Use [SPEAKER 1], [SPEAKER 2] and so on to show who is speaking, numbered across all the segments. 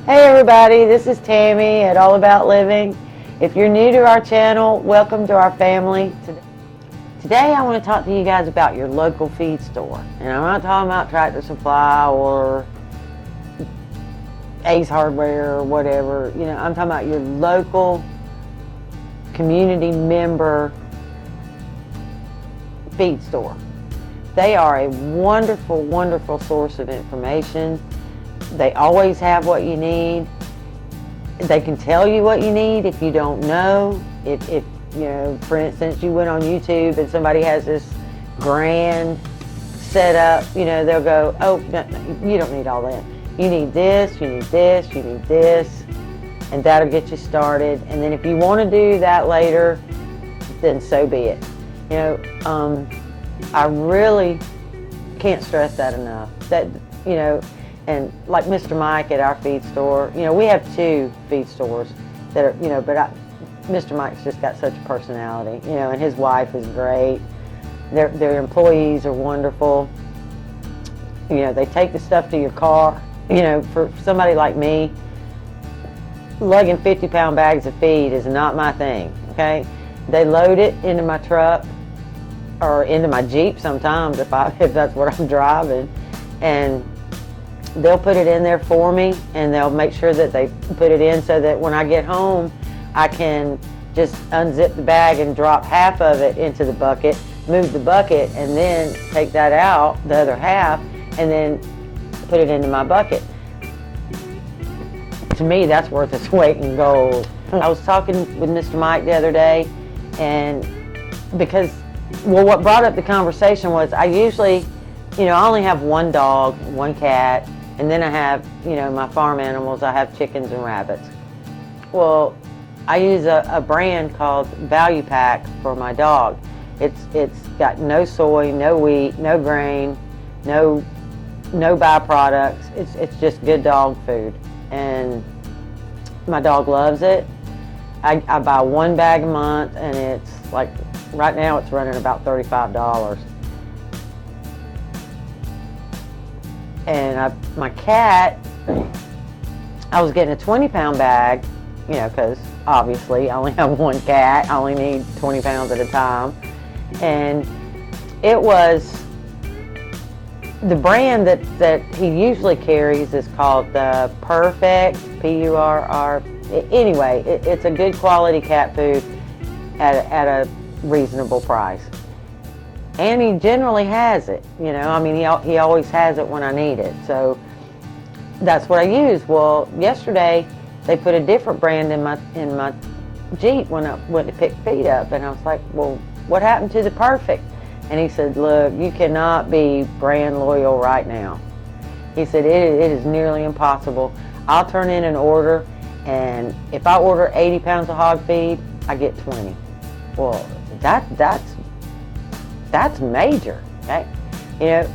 [SPEAKER 1] Hey everybody, this is Tammy at All About Living. If you're new to our channel, welcome to our family. Today I want to talk to you guys about your local feed store. And I'm not talking about Tractor Supply or Ace Hardware or whatever. I'm talking about your local community member feed store. They are a wonderful, wonderful source of information. They always have what you need. They can tell you what you need if you don't know. If for instance, you went on YouTube and somebody has this grand setup, they'll go, oh, no, you don't need all that. You need this, you need this, you need this, and that'll get you started. And then if you want to do that later, then so be it. I really can't stress that enough. And like Mr. Mike at our feed store, we have two feed stores that are, Mr. Mike's just got such a personality, and his wife is great. Their employees are wonderful. They take the stuff to your car. For somebody like me, lugging 50-pound bags of feed is not my thing, okay? They load it into my truck or into my Jeep sometimes if that's what I'm driving, and they'll put it in there for me, and they'll make sure that they put it in so that when I get home, I can just unzip the bag and drop half of it into the bucket, move the bucket, and then take that out, the other half, and then put it into my bucket. To me, that's worth its weight in gold. I was talking with Mr. Mike the other day, and what brought up the conversation was I usually, I only have one dog, one cat, and then I have, my farm animals. I have chickens and rabbits. Well, I use a brand called Value Pack for my dog. It's got no soy, no wheat, no grain, no byproducts. It's just good dog food, and my dog loves it. I buy one bag a month, and it's like right now it's running about $35. And my cat, I was getting a 20-pound bag, because obviously I only have one cat. I only need 20 pounds at a time. And it was, the brand that he usually carries is called the Perfect, P-U-R-R. Anyway, it's a good quality cat food at a reasonable price. And he generally has it, he always has it when I need it. So that's what I use. Well, yesterday they put a different brand in my Jeep when I went to pick feed up, and I was like, well, what happened to the Perfect? And he said, look, you cannot be brand loyal right now. He said, it is nearly impossible. I'll turn in an order, and if I order 80 pounds of hog feed, I get 20. Well, that's major, okay?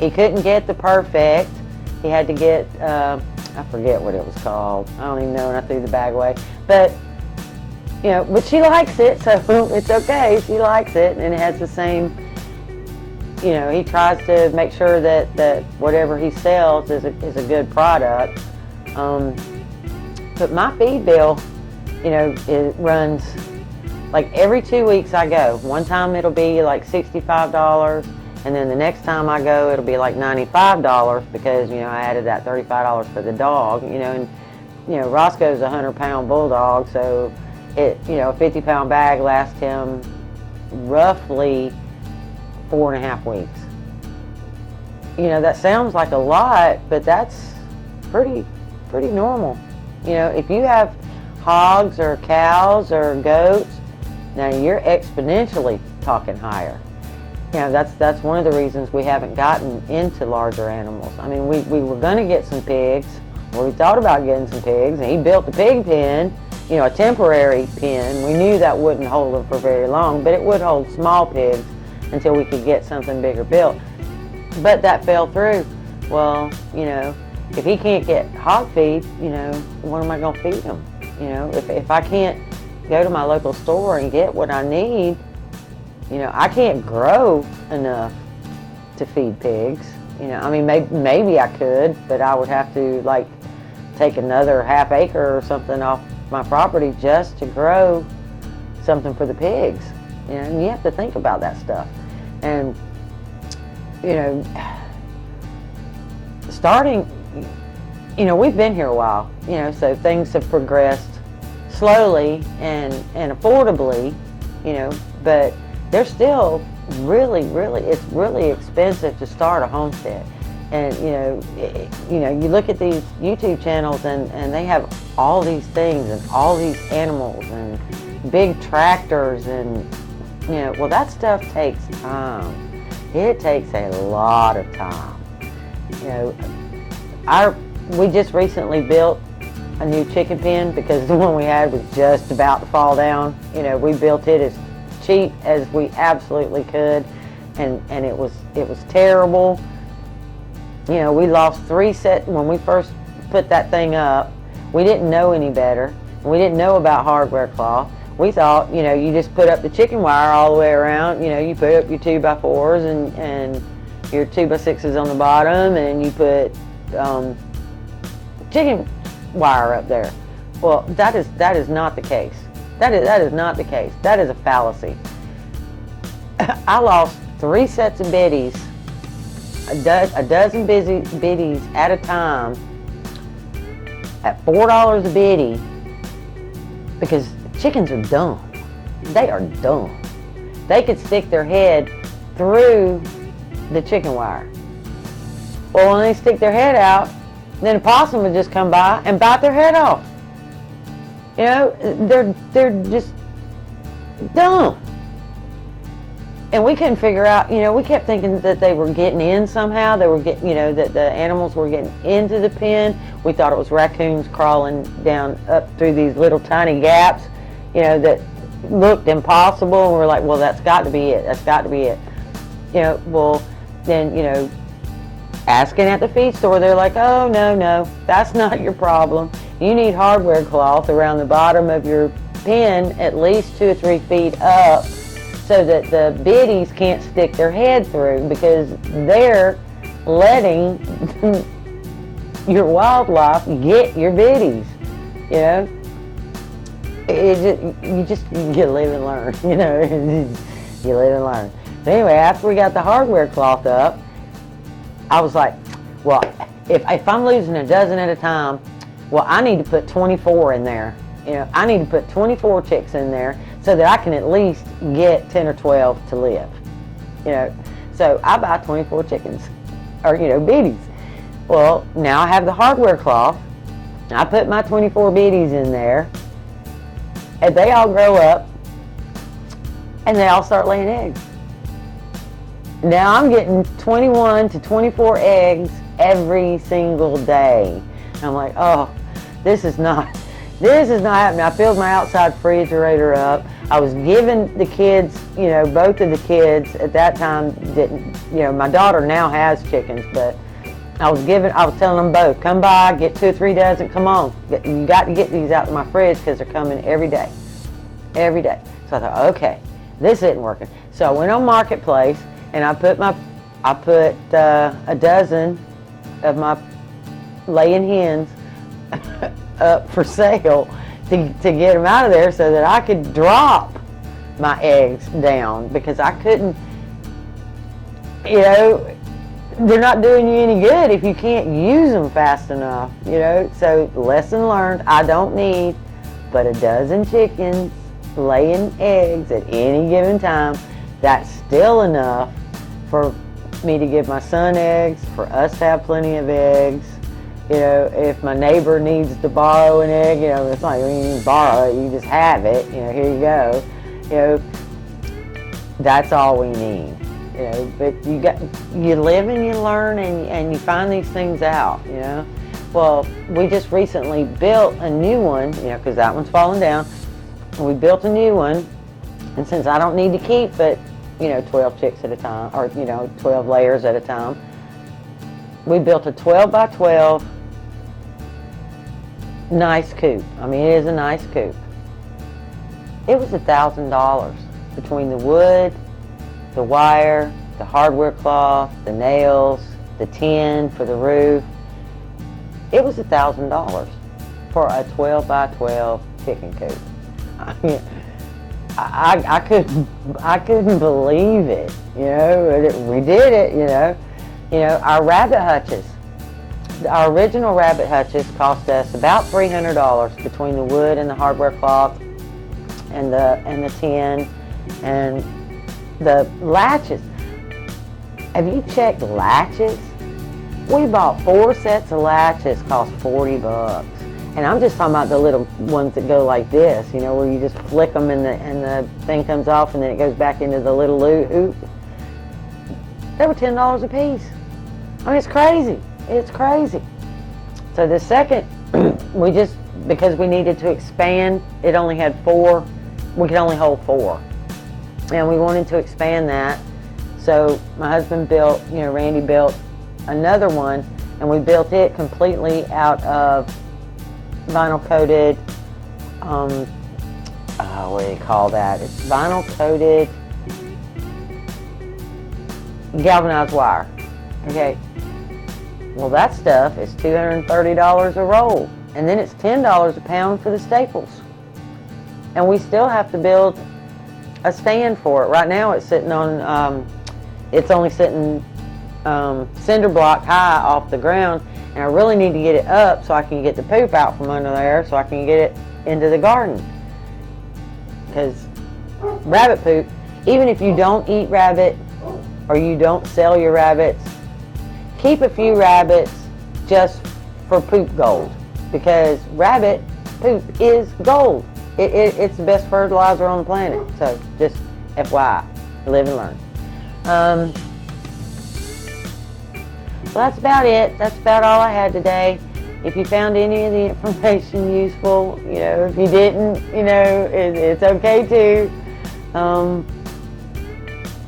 [SPEAKER 1] He couldn't get the Perfect. He had to get, I forget what it was called. I don't even know, and I threw the bag away. But, but she likes it, so it's okay. She likes it, and it has the same, he tries to make sure that whatever he sells is a good product. But my feed bill, it runs, like every 2 weeks I go. One time it'll be like $65, and then the next time I go it'll be like $95 because, I added that $35 for the dog, and, Roscoe's a 100-pound bulldog, so a 50-pound bag lasts him roughly 4.5 weeks. That sounds like a lot, but that's pretty normal. If you have hogs or cows or goats, now you're exponentially talking higher. That's one of the reasons we haven't gotten into larger animals. I mean, we were going to get some pigs, or we thought about getting some pigs, and he built a pig pen, a temporary pen. We knew that wouldn't hold them for very long, but it would hold small pigs until we could get something bigger built. But that fell through. Well, if he can't get hog feed, what am I going to feed him? If I can't go to my local store and get what I need, I can't grow enough to feed pigs. Maybe I could, but I would have to take another half acre or something off my property just to grow something for the pigs. You know, and you have to think about that stuff. And, you know, starting, you know, we've been here a while, you know, so things have progressed slowly and affordably, you know, but they're still it's really expensive to start a homestead. And you look at these YouTube channels and they have all these things and all these animals and big tractors, and you know, well, that stuff takes time. It takes a lot of time. You know, we just recently built a new chicken pen because the one we had was just about to fall down. You know, we built it as cheap as we absolutely could, and it was terrible. You know, we lost 3 sets when we first put that thing up. We didn't know any better. We didn't know about hardware cloth. We thought, you know, you just put up the chicken wire all the way around. You know, you put up your 2x4s and your 2x6s on the bottom, and you put chicken wire up there. Well, that is not the case. That is not the case. That is a fallacy. I lost 3 sets of biddies, a dozen biddies at a time, at $4 a biddy, because chickens are dumb. They are dumb. They could stick their head through the chicken wire. Well, when they stick their head out, then a possum would just come by and bite their head off. You know, they're just dumb. And we couldn't figure out, you know, we kept thinking that they were getting in somehow. They were getting, you know, that the animals were getting into the pen. We thought it was raccoons crawling down up through these little tiny gaps, you know, that looked impossible. And we're like, well, that's got to be it. That's got to be it. You know, well, then, you know, asking at the feed store, they're like, oh, no, that's not your problem. You need hardware cloth around the bottom of your pen at least 2 or 3 feet up so that the biddies can't stick their head through, because they're letting your wildlife get your biddies, you know. You live and learn, you know. You live and learn. But anyway, after we got the hardware cloth up, I was like, well, if I'm losing a dozen at a time, well, I need to put 24 in there. You know, I need to put 24 chicks in there so that I can at least get 10 or 12 to live. You know, so I buy 24 chickens, or, you know, biddies. Well, now I have the hardware cloth. I put my 24 biddies in there, and they all grow up, and they all start laying eggs. Now I'm getting 21 to 24 eggs every single day. And I'm like, oh, this is not happening. I filled my outside refrigerator up. I was giving the kids, you know, both of the kids at that time didn't, you know, my daughter now has chickens, but I was telling them both, come by, get 2 or 3 dozen, come on. You got to get these out of my fridge because they're coming every day. Every day. So I thought, okay, this isn't working. So I went on Marketplace and I put a dozen of my laying hens up for sale to get them out of there so that I could drop my eggs down, because I couldn't, you know, they're not doing you any good if you can't use them fast enough, you know. So lesson learned, I don't need but a dozen chickens laying eggs at any given time. That's still enough for me to give my son eggs, for us to have plenty of eggs. You know, if my neighbor needs to borrow an egg, you know, it's not like you need to borrow it, you just have it, you know, here you go. You know, that's all we need. You know, but you live and you learn and you find these things out, you know. Well, we just recently built a new one, you know, because that one's falling down. We built a new one, and since I don't need to keep but, you know, 12 chicks at a time, or, you know, 12 layers at a time, we built a 12 by 12 nice coop. I mean, it is a nice coop. It was $1,000 between the wood, the wire, the hardware cloth, the nails, the tin for the roof. It was $1,000 for a 12 by 12 chicken coop. I mean, I couldn't believe it, you know. We did it, you know. You know, our rabbit hutches. Our original rabbit hutches cost us about $300 between the wood and the hardware cloth and the tin and the latches. Have you checked latches? We bought 4 sets of latches, cost $40. And I'm just talking about the little ones that go like this, you know, where you just flick them and the thing comes off and then it goes back into the little hoop. They were $10 a piece. I mean, it's crazy. It's crazy. So the second, because we needed to expand, it only had 4. We could only hold 4. And we wanted to expand that. So my husband built, you know, Randy built another one, and we built it completely out of vinyl coated, what do you call that? It's vinyl coated galvanized wire. Okay. Well, that stuff is $230 a roll, and then it's $10 a pound for the staples. And we still have to build a stand for it. Right now, it's sitting on. It's only sitting cinder block high off the ground, and I really need to get it up so I can get the poop out from under there, so I can get it into the garden. Because rabbit poop, even if you don't eat rabbit or you don't sell your rabbits, keep a few rabbits just for poop gold, because rabbit poop is gold. It's the best fertilizer on the planet. So just FYI, live and learn. So that's about it. That's about all I had today. If you found any of the information useful, you know, if you didn't, you know, it's okay too.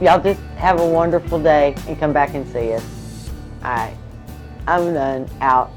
[SPEAKER 1] Y'all just have a wonderful day and come back and see us. All right, I'm done. Out.